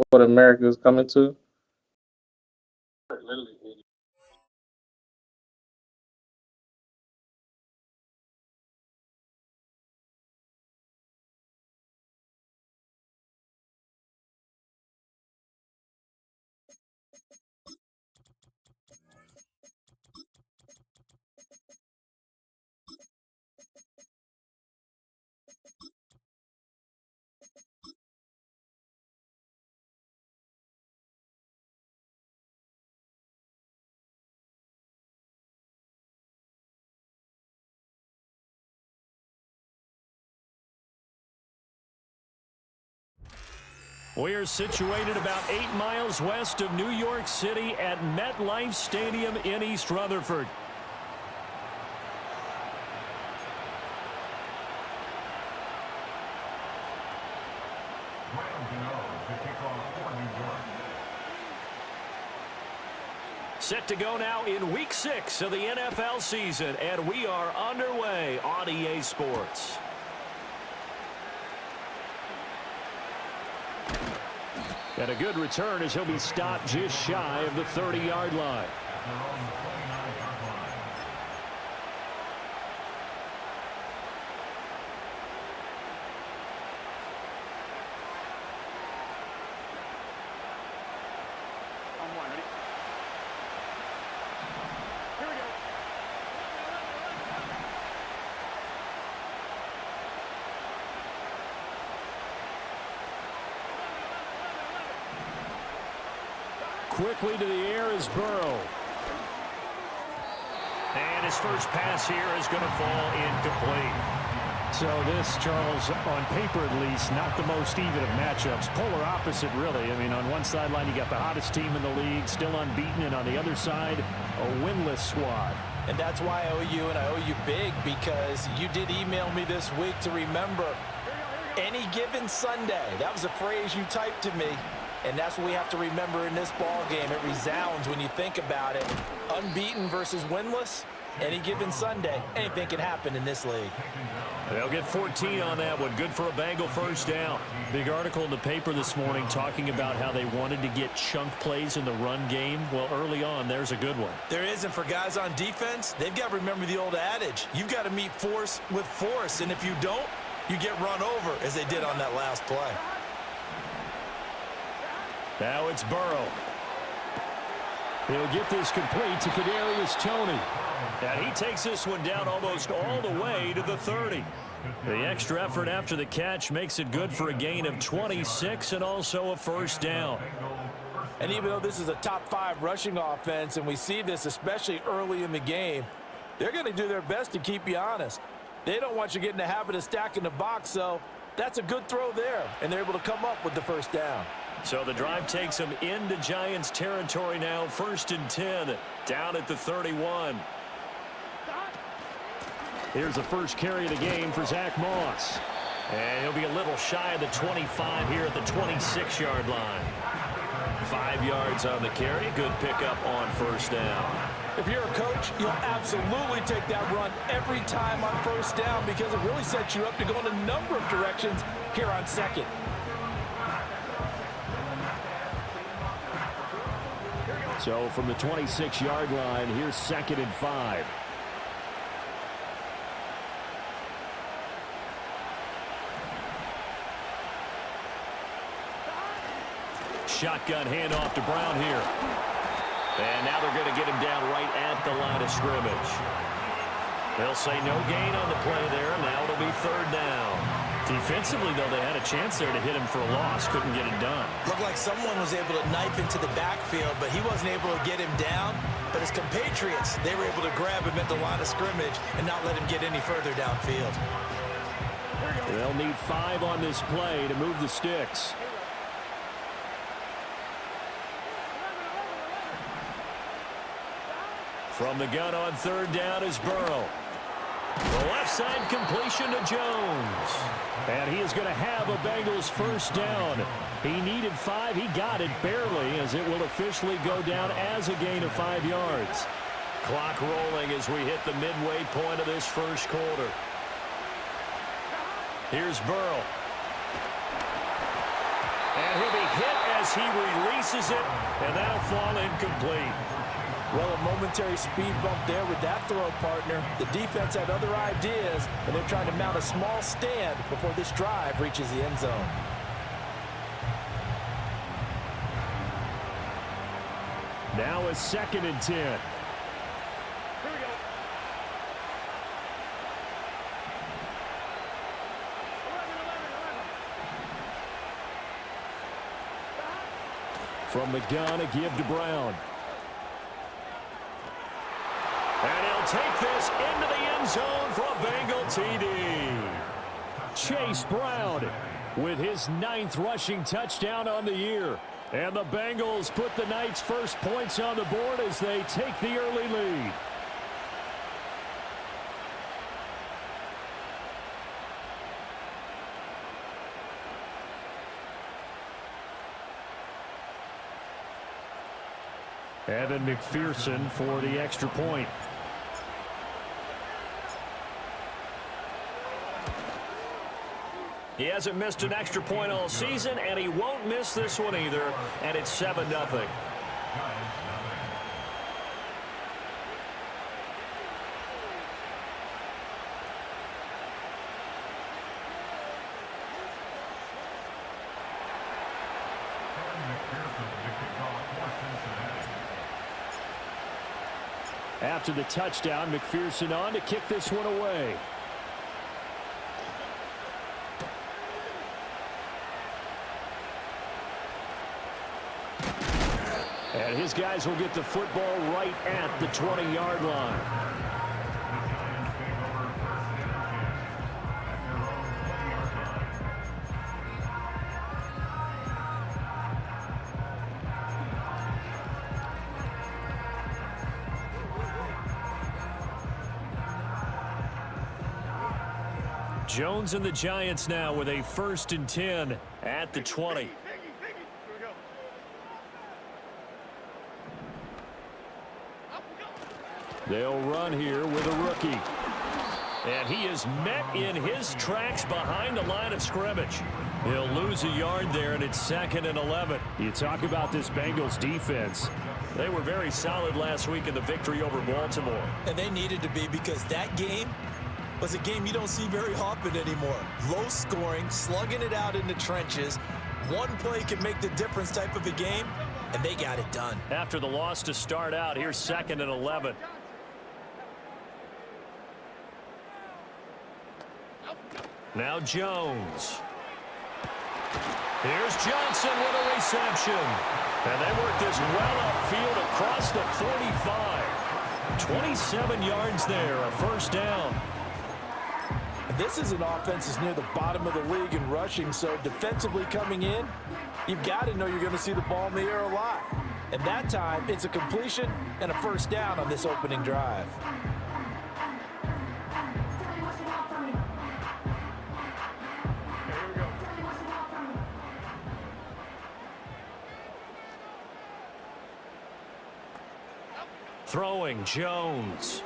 what America is coming to. We're situated about 8 miles west of New York City at MetLife Stadium in East Rutherford. Set to go now in Week 6 of the NFL season, and we are underway on EA Sports. And a good return as he'll be stopped just shy of the 30-yard line. Quickly to the air is Burrow. And his first pass here is going to fall incomplete. So this, Charles, on paper at least, not the most even of matchups. Polar opposite, really. I mean, on one sideline, you got the hottest team in the league, still unbeaten, and on the other side, a winless squad. And that's why I owe you, and I owe you big, because you did email me this week to remember any given Sunday. That was a phrase you typed to me. And that's what we have to remember in this ball game. It resounds when you think about it. Unbeaten versus winless, any given Sunday, anything can happen in this league. They'll get 14 on that one. Good for a Bengal first down. Big article in the paper this morning talking about how they wanted to get chunk plays in the run game. Well, early on, there's a good one. There isn't for guys on defense. They've got to remember the old adage. You've got to meet force with force. And if you don't, you get run over, as they did on that last play. Now it's Burrow. He'll get this complete to Kadarius Toney. And he takes this one down almost all the way to the 30. The extra effort after the catch makes it good for a gain of 26 and also a first down. And even though this is a top 5 rushing offense, and we see this especially early in the game, they're going to do their best to keep you honest. They don't want you getting the habit of stacking the box, so that's a good throw there. And they're able to come up with the first down. So the drive takes them into Giants territory now. 1st and 10, down at the 31. Here's the first carry of the game for Zach Moss. And he'll be a little shy of the 25 here at the 26-yard line. 5 yards on the carry. Good pickup on first down. If you're a coach, you'll absolutely take that run every time on first down because it really sets you up to go in a number of directions here on second. So from the 26-yard line, here's 2nd and 5. Shotgun handoff to Brown here. And now they're going to get him down right at the line of scrimmage. They'll say no gain on the play there, and now it'll be 3rd down. Defensively, though, they had a chance there to hit him for a loss. Couldn't get it done. Looked like someone was able to knife into the backfield, but he wasn't able to get him down. But his compatriots, they were able to grab him at the line of scrimmage and not let him get any further downfield. They'll need 5 on this play to move the sticks. From the gun on 3rd down is Burrow. The left side completion to Jones. And he is going to have a Bengals first down. He needed 5. He got it barely as it will officially go down as a gain of 5 yards. Clock rolling as we hit the midway point of this first quarter. Here's Burrow. And he'll be hit as this. He releases it, and that'll fall incomplete. Well, a momentary speed bump there with that throw, partner. The defense had other ideas, and they're trying to mount a small stand before this drive reaches the end zone. Now a 2nd and 10. Here we go. 11. From the gun, a give to Brown. And he'll take this into the end zone for a Bengal TD. Chase Brown with his 9th rushing touchdown on the year. And the Bengals put the Knights' first points on the board as they take the early lead. Evan McPherson for the extra point. He hasn't missed an extra point all season, and he won't miss this one either, and it's 7-0. After the touchdown, McPherson on to kick this one away. And his guys will get the football right at the 20-yard line. Jones and the Giants now with a 1st and 10 at the 20. Here we go. They'll run here with a rookie. And he is met in his tracks behind the line of scrimmage. He'll lose a yard there, and it's 2nd and 11. You talk about this Bengals defense. They were very solid last week in the victory over Baltimore. And they needed to be, because that game was a game you don't see very often anymore. Low scoring, slugging it out in the trenches. One play can make the difference type of a game, and they got it done. After the loss to start out, here's 2nd and 11. Now Jones. Here's Johnson with a reception. And they work this well upfield across the 45. 27 yards there, a 1st down. This is an offense that's near the bottom of the league in rushing, so defensively coming in, you've got to know you're going to see the ball in the air a lot. And that time, it's a completion and a 1st down on this opening drive. Throwing Jones.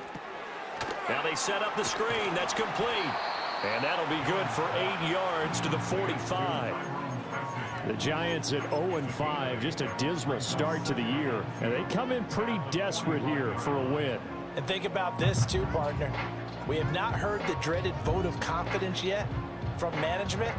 Now they set up the screen. That's complete. And that'll be good for 8 yards to the 45. The Giants at 0-5. Just a dismal start to the year. And they come in pretty desperate here for a win. And think about this too, partner. We have not heard the dreaded vote of confidence yet from management.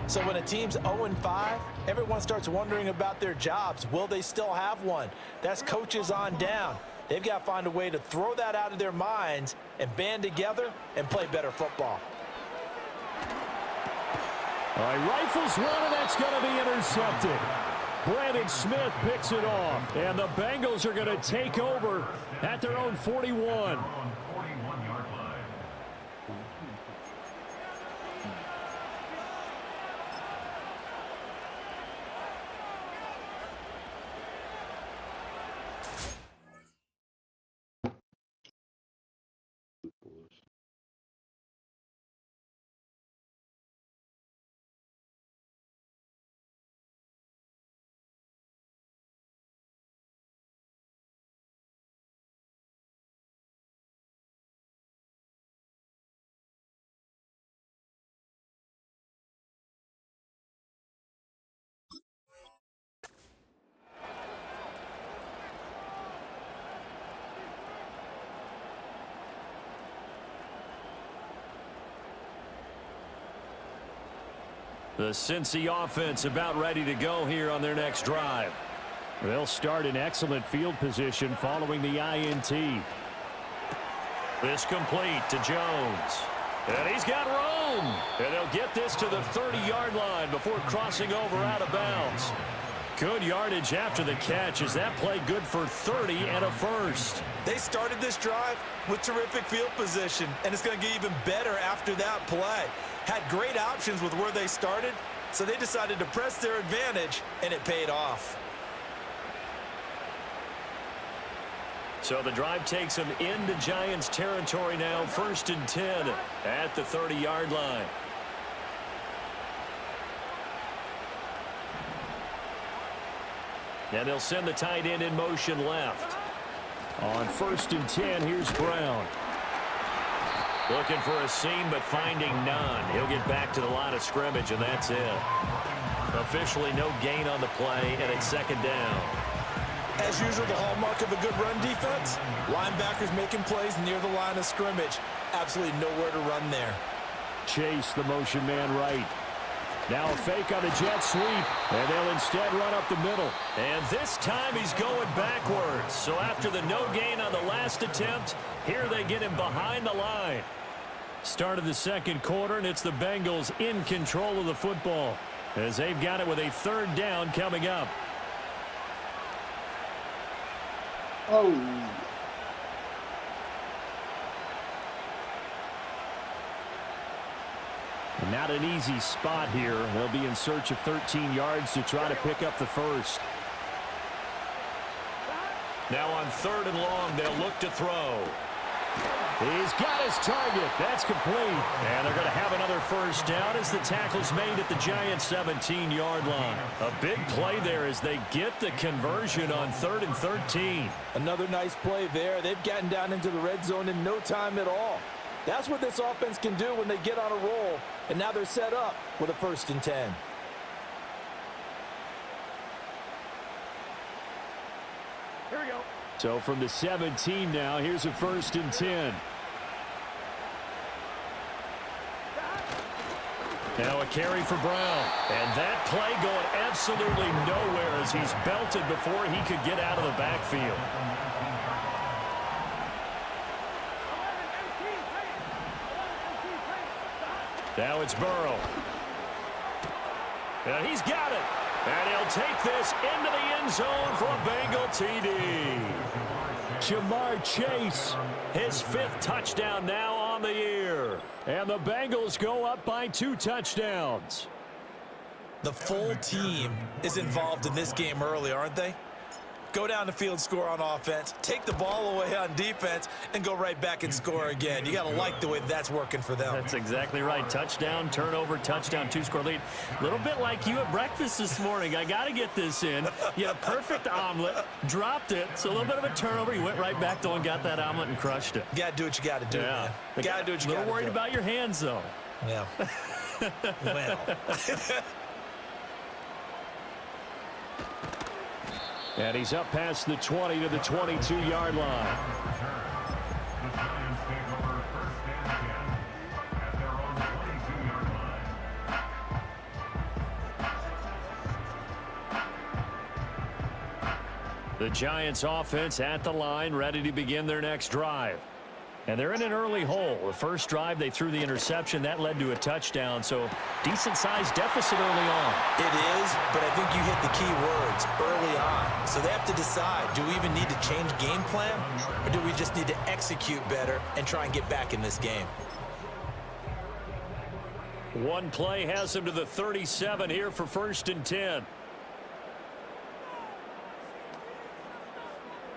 So when a team's 0-5, everyone starts wondering about their jobs. Will they still have one? That's coaches on down. They've got to find a way to throw that out of their minds and band together and play better football. All right, rifles one, and that's going to be intercepted. Brandon Smith picks it off, and the Bengals are going to take over at their own 41. The Cincy offense about ready to go here on their next drive. They'll start in excellent field position following the INT. This complete to Jones. And he's got room. And they'll get this to the 30-yard line before crossing over out of bounds. Good yardage after the catch as that play good for 30 and a first. They started this drive with terrific field position, and it's going to get even better after that play. Had great options with where they started, so they decided to press their advantage, and it paid off. So the drive takes them into Giants territory now, 1st and 10 at the 30-yard line. And they'll send the tight end in motion left. On 1st and 10, here's Brown. Looking for a seam, but finding none. He'll get back to the line of scrimmage, and that's it. Officially no gain on the play, and it's 2nd down. As usual, the hallmark of a good run defense, linebackers making plays near the line of scrimmage. Absolutely nowhere to run there. Chase the motion man right. Now a fake on the jet sweep, and they'll instead run up the middle. And this time he's going backwards. So after the no gain on the last attempt, here they get him behind the line. Start of the 2nd quarter, and it's the Bengals in control of the football as they've got it with a 3rd down coming up. Oh. Not an easy spot here. They'll be in search of 13 yards to try to pick up the first. Now on 3rd and long, they'll look to throw. He's got his target. That's complete. And they're going to have another 1st down as the tackle's made at the Giants' 17-yard line. A big play there as they get the conversion on 3rd and 13. Another nice play there. They've gotten down into the red zone in no time at all. That's what this offense can do when they get on a roll. And now they're set up with a 1st and 10. Here we go. So from the 17 now, here's a 1st and 10. Now a carry for Brown. And that play going absolutely nowhere as he's belted before he could get out of the backfield. Now it's Burrow. And he's got it. And he'll take this into the end zone for a Bengal TD. Jamar Chase, his 5th touchdown now on the year. And the Bengals go up by 2 touchdowns. The full team is involved in this game early, aren't they? Go down the field, score on offense, take the ball away on defense, and go right back and score again. You got to like the way that's working for them. That's exactly right. Touchdown, turnover, touchdown, 2-score lead. A little bit like you at breakfast this morning. I got to get this in. You had a perfect omelet, dropped it, so a little bit of a turnover. You went right back, though, and got that omelet and crushed it. You got to do what you got to do, man. You got to do what you got to do. A little worried about your hands, though. Yeah. Well. And he's up past the 20 to the 22-yard line. The Giants offense at the line, ready to begin their next drive. And they're in an early hole. The first drive, they threw the interception. That led to a touchdown, so decent-sized deficit early on. It is, but I think you hit the key words, early on. So they have to decide, do we even need to change game plan, or do we just need to execute better and try and get back in this game? One play has him to the 37 here for 1st and 10.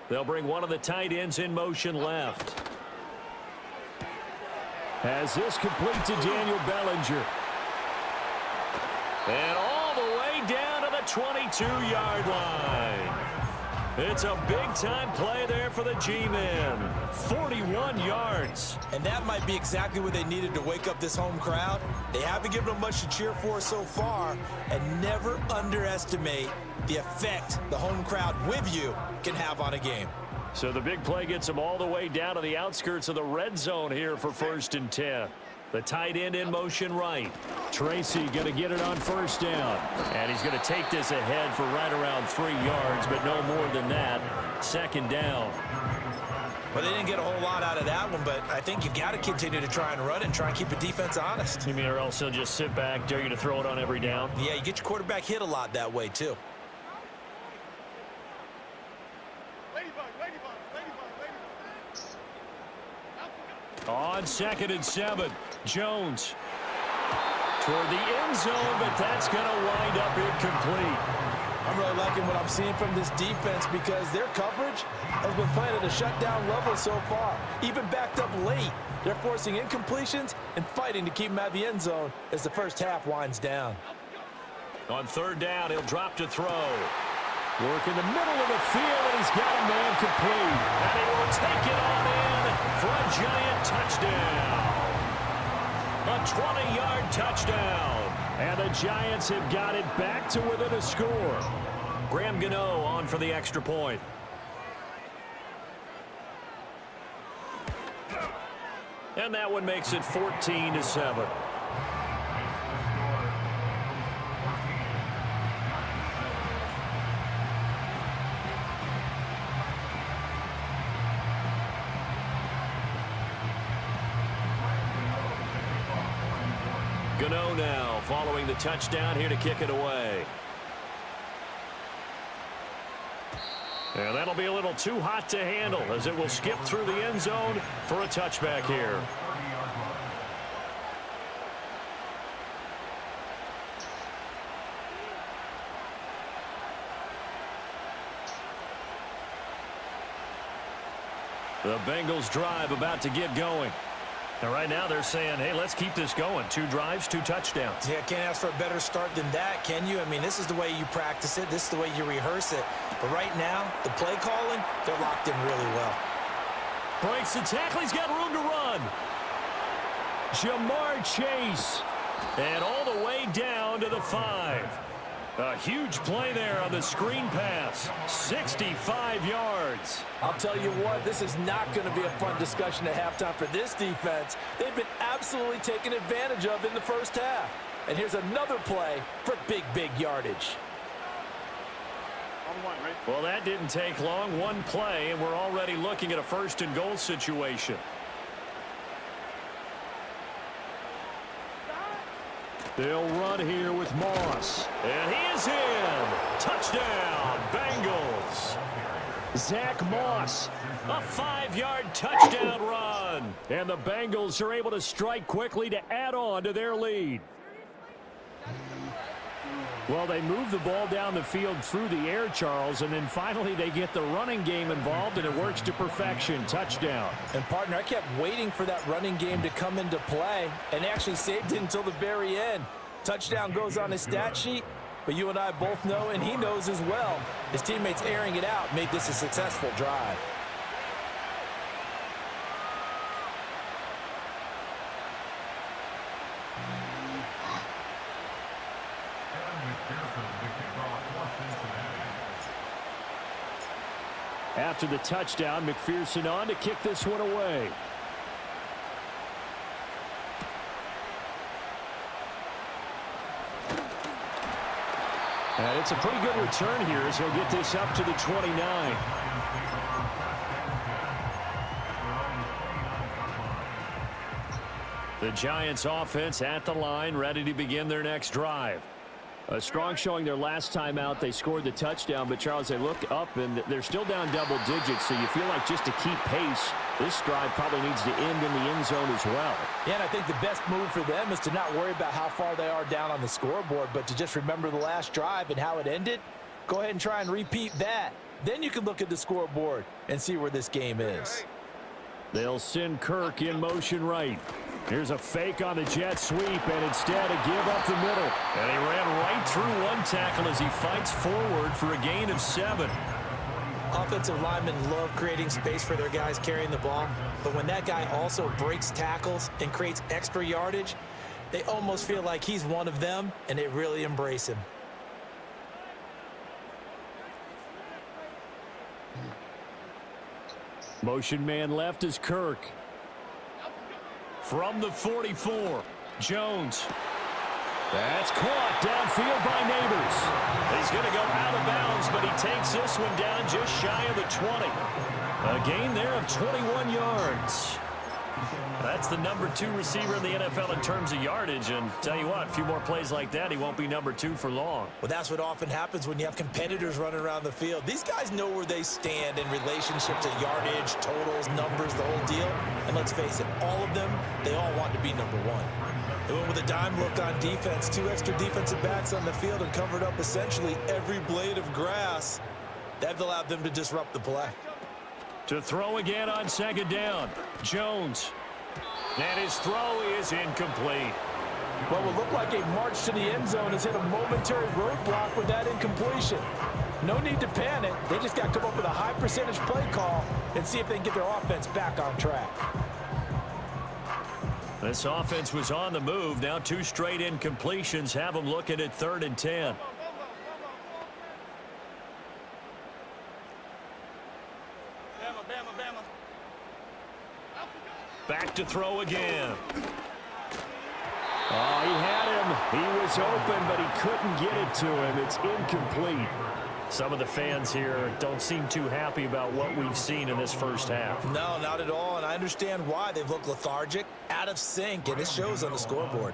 They'll bring one of the tight ends in motion left. As this complete to Daniel Bellinger. And all the way down to the 22-yard line. It's a big-time play there for the G-men. 41 yards. And that might be exactly what they needed to wake up this home crowd. They haven't given them much to cheer for so far. And never underestimate the effect the home crowd with you can have on a game. So the big play gets them all the way down to the outskirts of the red zone here for 1st and 10. The tight end in motion right. Tracy going to get it on first down. And he's going to take this ahead for right around 3 yards, but no more than that. Second down. Well, they didn't get a whole lot out of that one, but I think you got to continue to try and run and try and keep the defense honest. You mean or else he'll just sit back, dare you to throw it on every down? Yeah, you get your quarterback hit a lot that way, too. On 2nd and 7, Jones toward the end zone, but that's going to wind up incomplete. I'm really liking what I'm seeing from this defense because their coverage has been playing at a shutdown level so far. Even backed up late, they're forcing incompletions and fighting to keep them out of the end zone as the first half winds down. On 3rd down, he'll drop to throw. Work in the middle of the field, and he's got a man complete. And he will take it on in for a giant touchdown. A 20-yard touchdown. And the Giants have got it back to within a score. Graham Gano on for the extra point. And that one makes it 14-7. Gano now following the touchdown here to kick it away. And that'll be a little too hot to handle as it will skip through the end zone for a touchback here. The Bengals drive about to get going. And right now they're saying, hey, let's keep this going. 2 drives, 2 touchdowns. Yeah, can't ask for a better start than that, can you? I mean, this is the way you practice it. This is the way you rehearse it. But right now, the play calling, they're locked in really well. Breaks the tackle. He's got room to run. Jamar Chase. And all the way down to the 5. A huge play there on the screen pass. 65 yards. I'll tell you what, this is not going to be a fun discussion at halftime for this defense. They've been absolutely taken advantage of in the first half. And here's another play for big, big yardage. Well, that didn't take long. 1 play, and we're already looking at a 1st and goal situation. They'll run here with Moss. And he is in. Touchdown, Bengals. Zach Moss, a 5-yard touchdown run. And the Bengals are able to strike quickly to add on to their lead. Well, they move the ball down the field through the air, Charles, and then finally they get the running game involved, and it works to perfection. Touchdown. And, partner, I kept waiting for that running game to come into play and actually saved it until the very end. Touchdown goes on his stat sheet, but you and I both know, and he knows as well, his teammates airing it out made this a successful drive. After the touchdown, McPherson on to kick this one away. And it's a pretty good return here as he'll get this up to the 29. The Giants offense at the line, ready to begin their next drive. A strong showing their last time out. They scored the touchdown, but, Charles, they look up, and they're still down double digits, so you feel like just to keep pace, this drive probably needs to end in the end zone as well. Yeah, and I think the best move for them is to not worry about how far they are down on the scoreboard, but to just remember the last drive and how it ended. Go ahead and try and repeat that. Then you can look at the scoreboard and see where this game is. They'll send Kirk in motion right. Here's a fake on the jet sweep, and instead a give up the middle. And he ran right through one tackle as he fights forward for a gain of 7. Offensive linemen love creating space for their guys carrying the ball, but when that guy also breaks tackles and creates extra yardage, they almost feel like he's one of them, and they really embrace him. Motion man left is Kirk. From the 44, Jones. That's caught downfield by Neighbors. He's going to go out of bounds, but he takes this one down just shy of the 20. A gain there of 21 yards. That's the number 2 receiver in the NFL in terms of yardage, and tell you what, a few more plays like that, he won't be number 2 for long. Well, that's what often happens when you have competitors running around the field. These guys know where they stand in relationship to yardage, totals, numbers, the whole deal. And let's face it, all of them, they all want to be number 1. They went with a dime look on defense, 2 extra defensive backs on the field and covered up essentially every blade of grass. That allowed them to disrupt the play. To throw again on second down, Jones. And his throw is incomplete. What will look like a march to the end zone has hit a momentary roadblock with that incompletion. No need to panic. They just got to come up with a high percentage play call and see if they can get their offense back on track. This offense was on the move. Now 2 straight incompletions have them looking at 3rd and 10. Back to throw again. Oh, he had him. He was open, but he couldn't get it to him. It's incomplete. Some of the fans here don't seem too happy about what we've seen in this first half. No, not at all, and I understand why. They've looked lethargic, out of sync, and it shows on the scoreboard.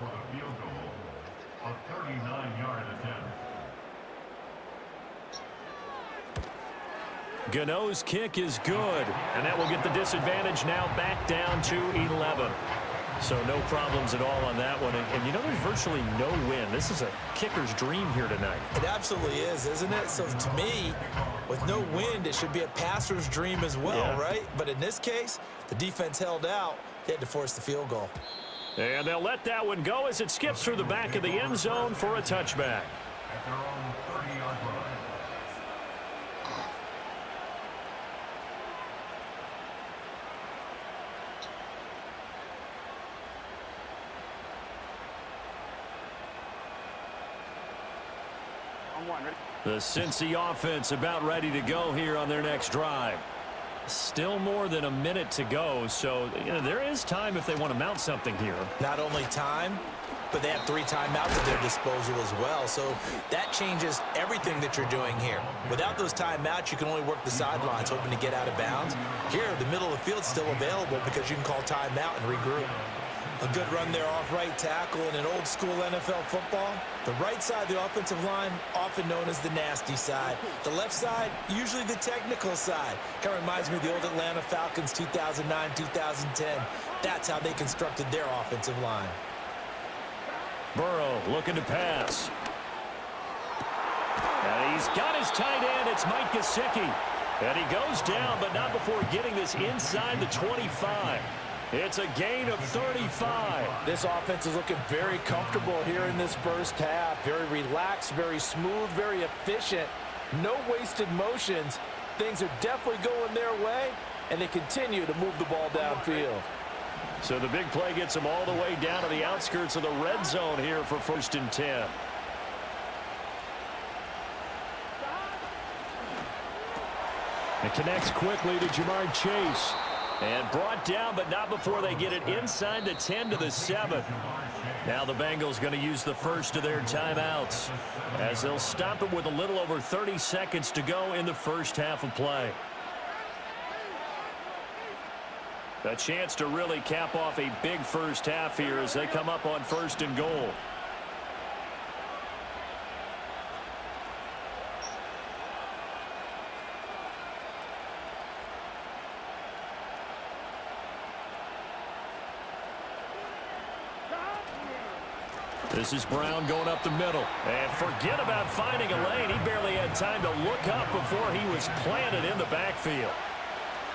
Gano's kick is good, and that will get the disadvantage now back down to 11. So no problems at all on that one. And you know, there's virtually no win. This is a kicker's dream here tonight. It absolutely is, isn't it? So to me, with no wind, it should be a passer's dream as well, right? But in this case, the defense held out. They had to force the field goal. And they'll let that one go as it skips through the back of the end zone for a touchback. At their own 30-yard line. The Cincy offense about ready to go here on their next drive. Still more than a minute to go, so there is time if they want to mount something here. Not only time, but they have 3 timeouts at their disposal as well. So that changes everything that you're doing here. Without those timeouts, you can only work the sidelines, hoping to get out of bounds. Here, the middle of the field's still available because you can call timeout and regroup. A good run there off right tackle in an old-school NFL football. The right side of the offensive line, often known as the nasty side. The left side, usually the technical side. Kind of reminds me of the old Atlanta Falcons 2009, 2010. That's how they constructed their offensive line. Burrow looking to pass. And he's got his tight end. It's Mike Gesicki. And he goes down, but not before getting this inside the 25. It's a gain of 35. This offense is looking very comfortable here in this first half. Very relaxed, very smooth, very efficient. No wasted motions. Things are definitely going their way, and they continue to move the ball downfield. So the big play gets them all the way down to the outskirts of the red zone here for 1st and 10. It connects quickly to Jamar Chase. And brought down, but not before they get it inside the 10 to the 7. Now the Bengals going to use the first of their timeouts as they'll stop it with a little over 30 seconds to go in the first half of play. A chance to really cap off a big first half here as they come up on 1st and goal. This is Brown going up the middle. And forget about finding a lane. He barely had time to look up before he was planted in the backfield.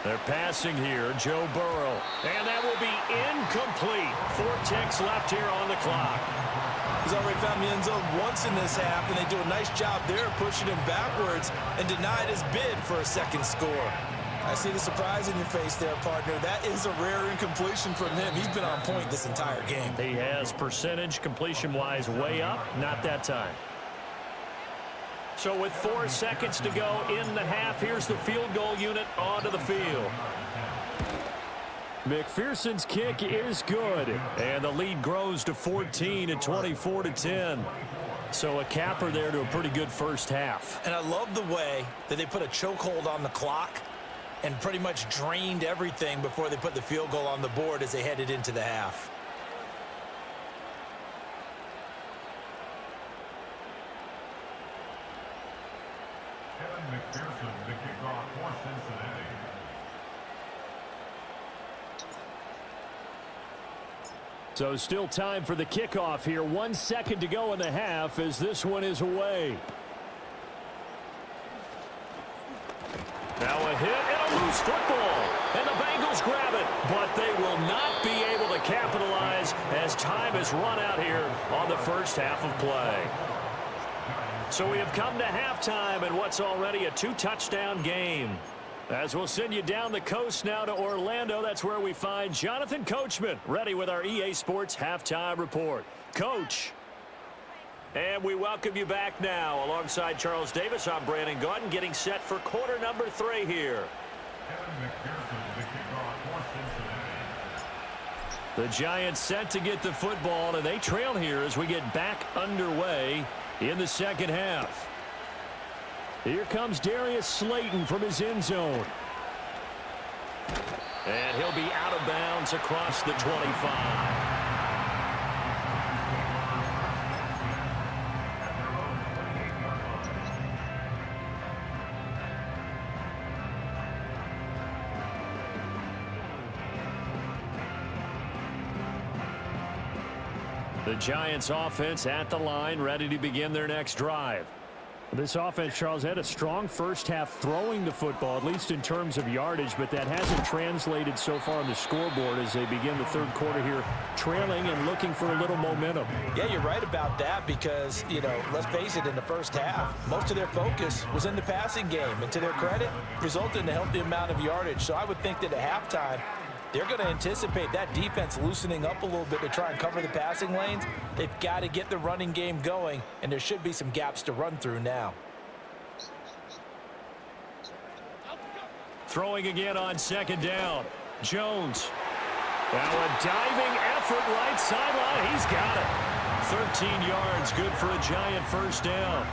They're passing here, Joe Burrow. And that will be incomplete. 4 ticks left here on the clock. He's already found the end zone once in this half, and they do a nice job there pushing him backwards and denied his bid for a second score. I see the surprise in your face there, partner. That is a rare incompletion from him. He's been on point this entire game. He has percentage completion-wise way up. Not that time. So with 4 seconds to go in the half, here's the field goal unit onto the field. McPherson's kick is good, and the lead grows to 14 at 24-10. So a capper there to a pretty good first half. And I love the way that they put a chokehold on the clock and pretty much drained everything before they put the field goal on the board as they headed into the half. McPherson, the kickoff for Cincinnati. So still time for the kickoff here. 1 second to go in the half as this one is away. Now a hit and a loose football. And the Bengals grab it. But they will not be able to capitalize as time has run out here on the first half of play. So we have come to halftime in what's already a 2-touchdown game. As we'll send you down the coast now to Orlando, that's where we find Jonathan Coachman ready with our EA Sports Halftime Report. Coach. And we welcome you back now. Alongside Charles Davis, I'm Brandon Gaudin, getting set for quarter number 3 here. The Giants set to get the football, and they trail here as we get back underway in the second half. Here comes Darius Slayton from his end zone. And he'll be out of bounds across the 25. The Giants offense at the line, ready to begin their next drive. This offense, Charles, had a strong first half throwing the football, at least in terms of yardage, but that hasn't translated so far on the scoreboard as they begin the third quarter here, trailing and looking for a little momentum. Yeah, you're right about that because, let's face it, in the first half, most of their focus was in the passing game. And to their credit, resulted in a healthy amount of yardage. So I would think that at halftime, they're going to anticipate that defense loosening up a little bit to try and cover the passing lanes. They've got to get the running game going, and there should be some gaps to run through now. Throwing again on second down. Jones. Now a diving effort right sideline. He's got it. 13 yards, good for a Giant first down.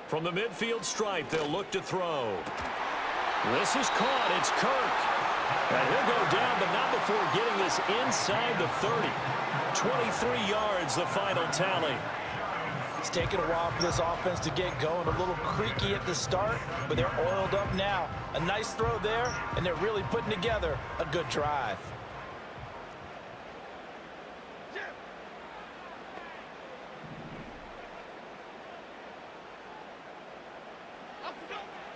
From the midfield stripe, they'll look to throw. This is caught. It's Kirk. And he'll go down, but not before getting this inside the 30. 23 yards, the final tally. It's taken a while for this offense to get going. A little creaky at the start, but they're oiled up now. A nice throw there, and they're really putting together a good drive.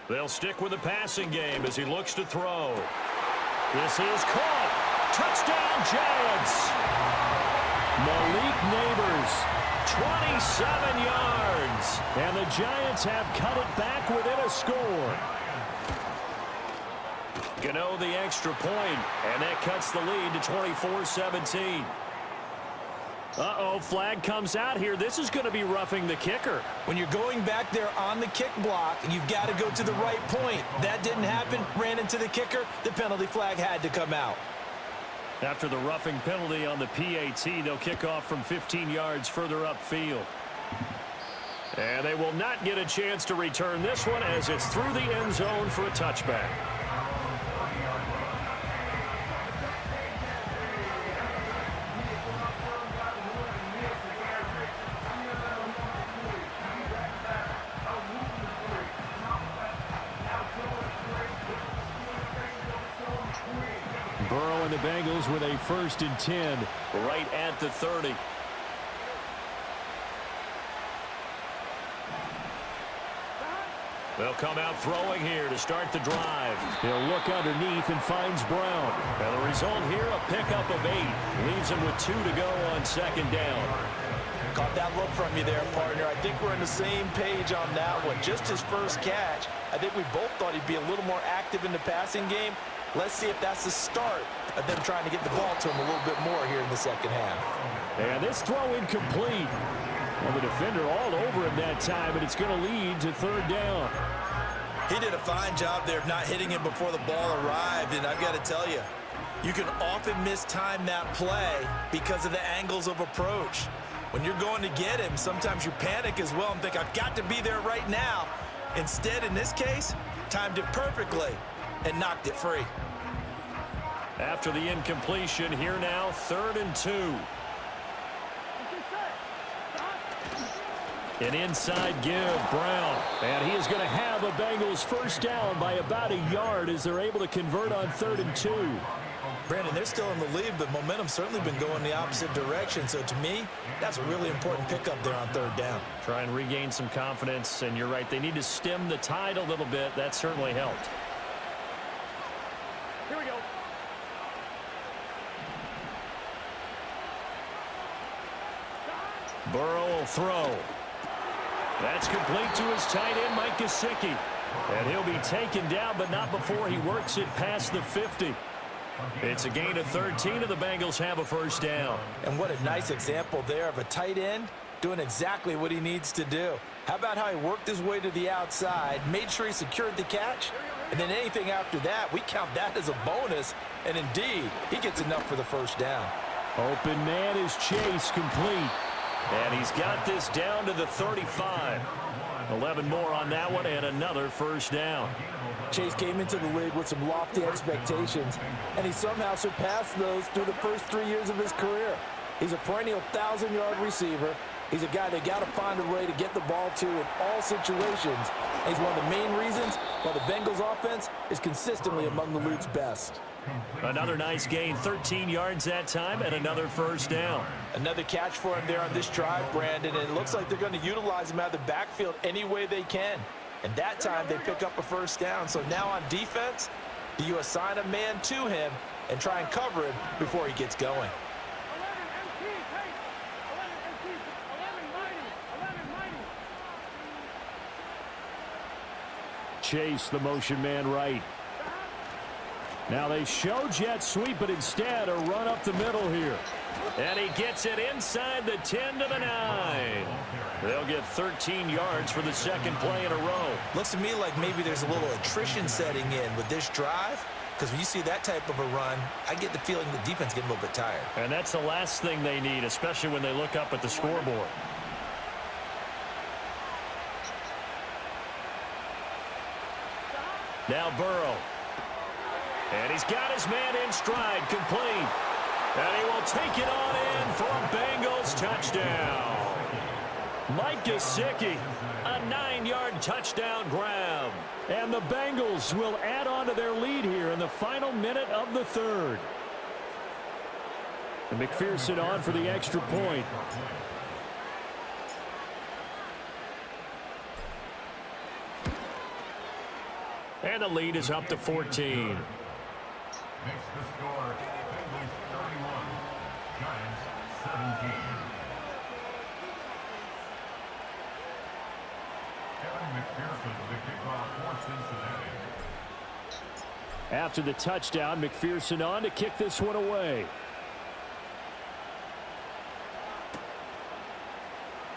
They'll stick with the passing game as he looks to throw. This is caught. Touchdown, Giants. Malik Neighbors, 27 yards. And the Giants have cut it back within a score. Gano the extra point, and that cuts the lead to 24-17. Uh-oh, flag comes out here. This is going to be roughing the kicker. When you're going back there on the kick block, you've got to go to the right point. That didn't happen. Ran into the kicker. The penalty flag had to come out. After the roughing penalty on the PAT, they'll kick off from 15 yards further upfield. And they will not get a chance to return this one as it's through the end zone for a touchback. Burrow and the Bengals with a 1st and 10 right at the 30. They'll come out throwing here to start the drive. He'll look underneath and finds Brown. And the result here, a pickup of 8. Leaves him with 2 to go on second down. Caught that look from you there, partner. I think we're on the same page on that one. Just his first catch. I think we both thought he'd be a little more active in the passing game. Let's see if that's the start of them trying to get the ball to him a little bit more here in the second half. And this throw incomplete. Well, the defender all over him that time, and it's going to lead to third down. He did a fine job there of not hitting him before the ball arrived, and I've got to tell you, you can often mistime that play because of the angles of approach. When you're going to get him, sometimes you panic as well and think, I've got to be there right now. Instead, in this case, timed it perfectly and knocked it free. After the incompletion, here now, 3rd and 2. An inside give, Brown. And he is going to have a Bengals first down by about a yard as they're able to convert on 3rd and 2. Brandon, they're still in the lead, but momentum's certainly been going the opposite direction. So to me, that's a really important pickup there on 3rd down. Try and regain some confidence, and you're right, they need to stem the tide a little bit. That certainly helped. Here we go. Burrow will throw. That's complete to his tight end, Mike Gesicki. And he'll be taken down, but not before he works it past the 50. It's a gain of 13, and the Bengals have a first down. And what a nice example there of a tight end doing exactly what he needs to do. How about how he worked his way to the outside, made sure he secured the catch, and then anything after that, we count that as a bonus. And indeed, he gets enough for the first down. Open man is Chase, complete. And he's got this down to the 35. 11 more on that one, and another first down. Chase came into the league with some lofty expectations, and he somehow surpassed those through the first 3 years of his career. He's a perennial 1,000-yard receiver. He's a guy they got to find a way to get the ball to in all situations. And he's one of the main reasons why the Bengals offense is consistently among the league's best. Another nice gain, 13 yards that time, and another first down. Another catch for him there on this drive, Brandon, and it looks like they're going to utilize him out of the backfield any way they can. And that time they pick up a first down. So now on defense, do you assign a man to him and try and cover him before he gets going? Chase, the motion man right. Now they show jet sweep, but instead a run up the middle here. And he gets it inside the 10 to the 9. They'll get 13 yards for the second play in a row. Looks to me like maybe there's a little attrition setting in with this drive, because when you see that type of a run, I get the feeling the defense getting a little bit tired. And that's the last thing they need, especially when they look up at the scoreboard. Now Burrow. And he's got his man in stride, complete. And he will take it on in for a Bengals touchdown. Mike Gesicki, a 9-yard touchdown grab. And the Bengals will add on to their lead here in the final minute of the third. And McPherson on for the extra point. And the lead is up to 14. Makes the score Bengals 31, Giants 17. Kevin McPherson, the kickoff for Cincinnati. After the touchdown, McPherson on to kick this one away.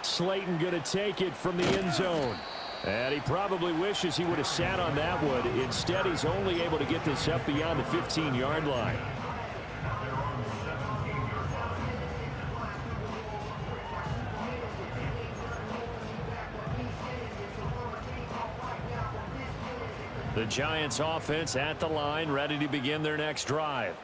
Slayton going to take it from the end zone. And he probably wishes he would have sat on that one. Instead, he's only able to get this up beyond the 15-yard line. The Giants offense at the line, ready to begin their next drive.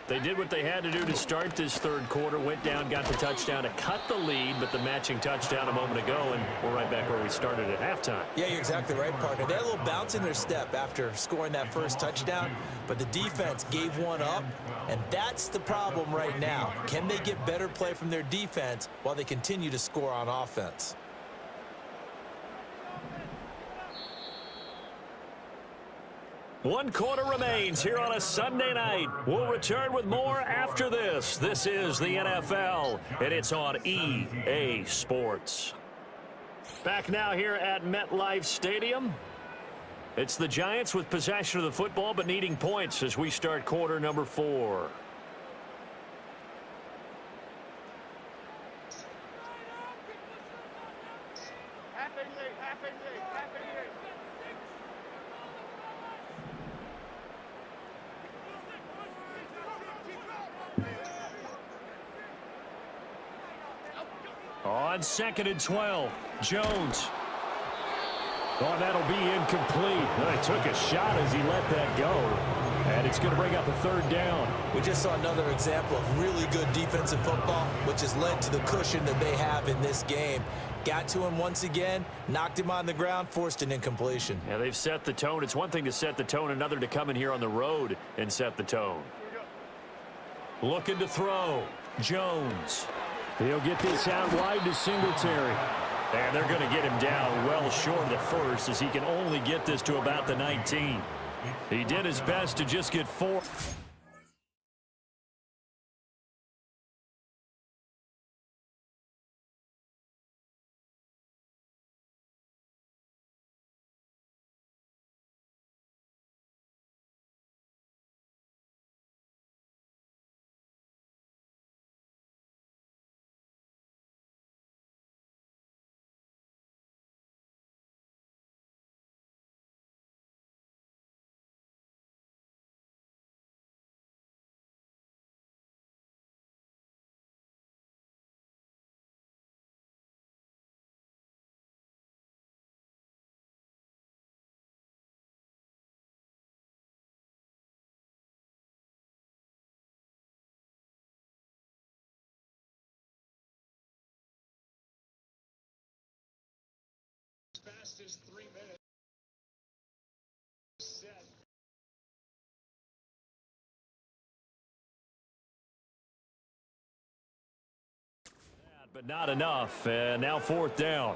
They did what they had to do to start this third quarter, went down, got the touchdown to cut the lead, but the matching touchdown a moment ago, and we're right back where we started at halftime. Yeah, you're exactly right, partner. They had a little bounce in their step after scoring that first touchdown, but the defense gave one up, and that's the problem right now. Can they get better play from their defense while they continue to score on offense? One quarter remains here on a Sunday night. We'll return with more after this. This is the NFL, and it's on EA Sports. Back now here at MetLife Stadium. It's the Giants with possession of the football, but needing points as we start quarter number 4. On 2nd and 12, Jones. Oh, that'll be incomplete. He took a shot as he let that go. And it's going to bring up a 3rd down. We just saw another example of really good defensive football, which has led to the cushion that they have in this game. Got to him once again, knocked him on the ground, forced an incompletion. Yeah, they've set the tone. It's one thing to set the tone, another to come in here on the road and set the tone. Looking to throw. Jones. He'll get this out wide to Singletary. And they're going to get him down well short of the first as he can only get this to about the 19. He did his best to just get 4. Fastest 3 minutes set. But not enough, and now 4th down.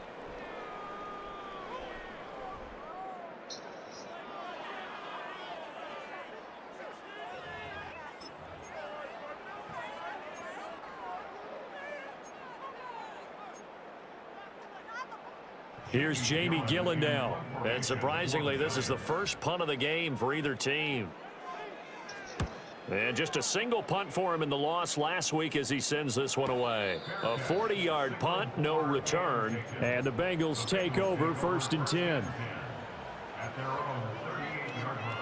Here's Jamie Gillen now. And surprisingly, this is the first punt of the game for either team. And just a single punt for him in the loss last week as he sends this one away. A 40-yard punt, no return. And the Bengals take over 1st and 10. At their own 38-yard line.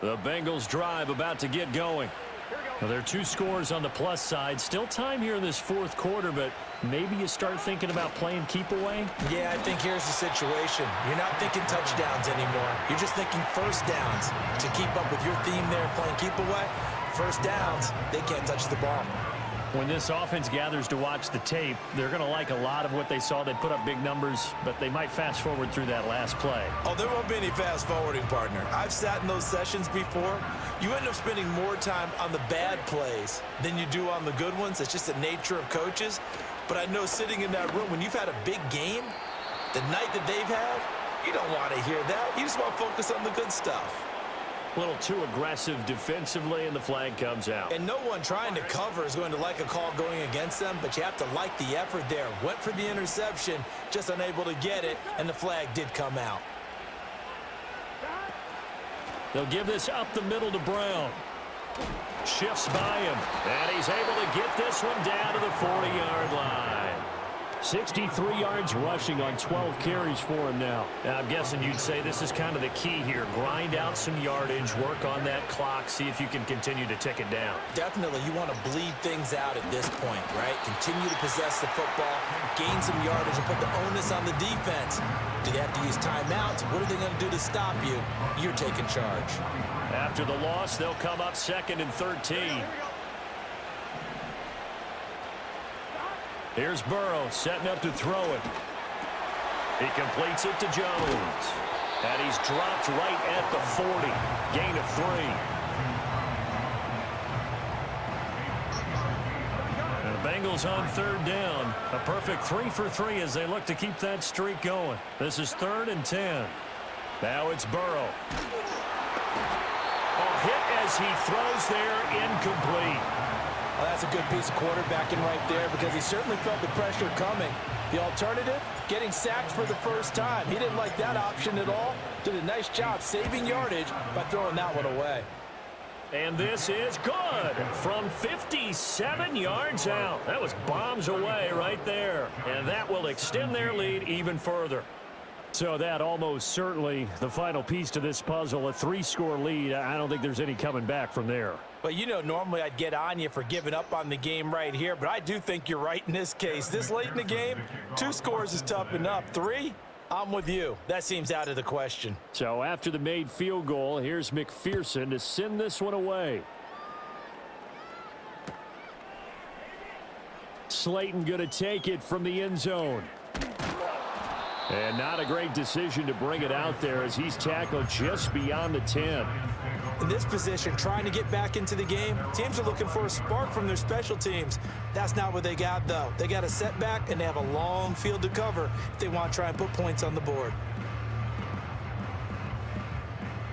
The Bengals drive about to get going. Well, there are 2 scores on the plus side. Still time here in this 4th quarter, but maybe you start thinking about playing keep away? Yeah, I think here's the situation. You're not thinking touchdowns anymore. You're just thinking first downs. To keep up with your theme there playing keep away, first downs, they can't touch the ball. When this offense gathers to watch the tape, they're going to like a lot of what they saw. They put up big numbers, but they might fast forward through that last play. Oh, there won't be any fast forwarding, partner. I've sat in those sessions before. You end up spending more time on the bad plays than you do on the good ones. It's just the nature of coaches. But I know sitting in that room, when you've had a big game, the night that they've had, you don't want to hear that. You just want to focus on the good stuff. A little too aggressive defensively, and the flag comes out. And no one trying to cover is going to like a call going against them, but you have to like the effort there. Went for the interception, just unable to get it, and the flag did come out. They'll give this up the middle to Brown. Shifts by him, and he's able to get this one down to the 40-yard line. 63 yards rushing on 12 carries for him now. I'm guessing you'd say this is kind of the key here. Grind out some yardage, work on that clock, see if you can continue to tick it down. Definitely, you want to bleed things out at this point, right? Continue to possess the football, gain some yardage, and put the onus on the defense. Do they have to use timeouts? What are they going to do to stop you? You're taking charge. After the loss, they'll come up 2nd and 13. Here's Burrow setting up to throw it. He completes it to Jones. And he's dropped right at the 40. Gain of 3. Bengals on third down. A perfect 3 for 3 as they look to keep that streak going. This is 3rd and 10. Now it's Burrow. Hit as he throws there, incomplete. Well, that's a good piece of quarterbacking right there because he certainly felt the pressure coming. The alternative, getting sacked for the first time. He didn't like that option at all. Did a nice job saving yardage by throwing that one away. And this is good from 57 yards out. That was bombs away right there. And that will extend their lead even further. So that almost certainly the final piece to this puzzle, a 3-score lead. I don't think there's any coming back from there. Well, you know, normally I'd get on you for giving up on the game right here, but I do think you're right in this case. This late in the game, 2 scores is tough enough. 3, I'm with you. That seems out of the question. So after the made field goal, here's McPherson to send this one away. Slayton going to take it from the end zone. And not a great decision to bring it out there as he's tackled just beyond the 10. In this position, trying to get back into the game, teams are looking for a spark from their special teams. That's not what they got, though. They got a setback, and they have a long field to cover if they want to try and put points on the board.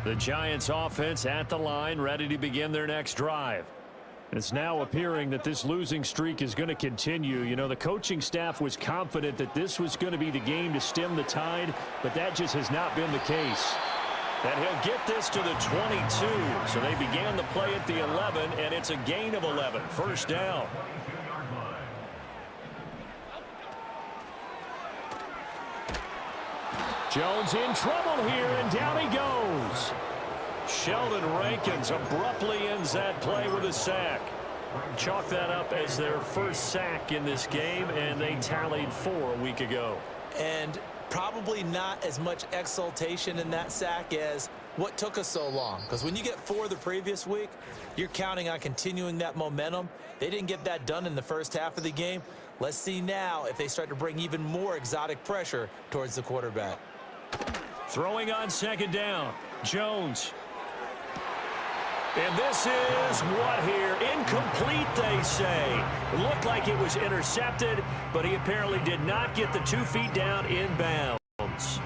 The Giants offense at the line, ready to begin their next drive. It's now appearing that this losing streak is going to continue. You know, the coaching staff was confident that this was going to be the game to stem the tide, but that just has not been the case. And he'll get this to the 22. So they began the play at the 11, and it's a gain of 11. First down. Jones in trouble here, and down he goes. Sheldon Rankins abruptly ends that play with a sack. Chalk that up as their first sack in this game, and they tallied 4 a week ago. And probably not as much exultation in that sack as what took us so long. Because when you get 4 the previous week, you're counting on continuing that momentum. They didn't get that done in the first half of the game. Let's see now if they start to bring even more exotic pressure towards the quarterback. Throwing on second down, Jones. And this is what here? Incomplete, they say. It looked like it was intercepted, but he apparently did not get the 2 feet down in bounds.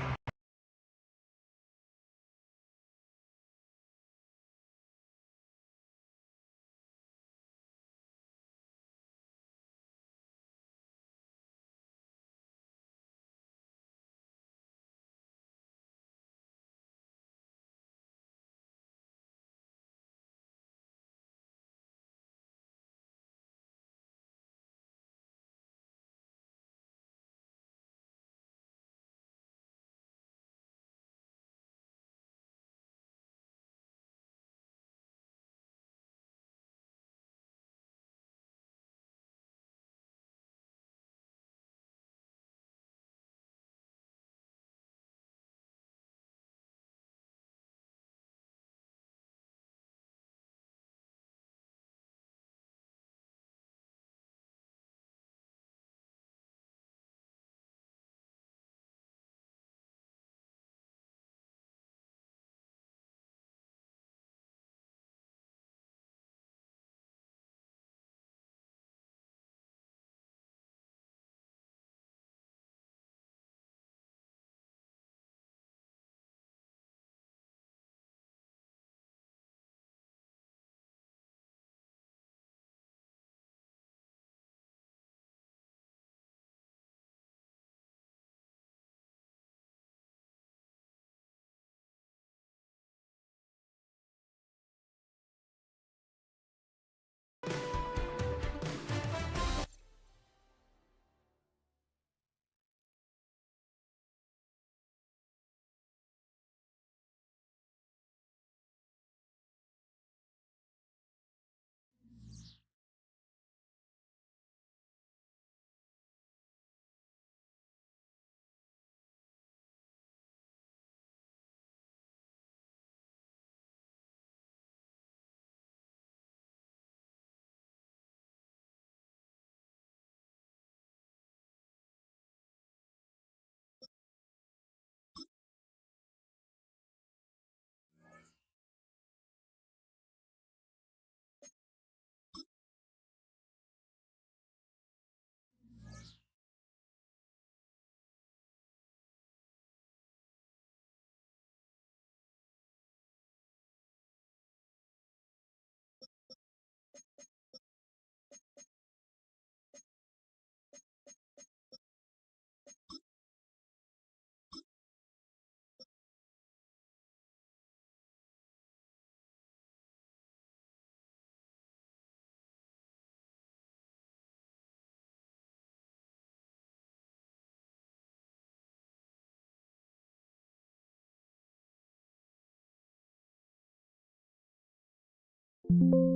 you.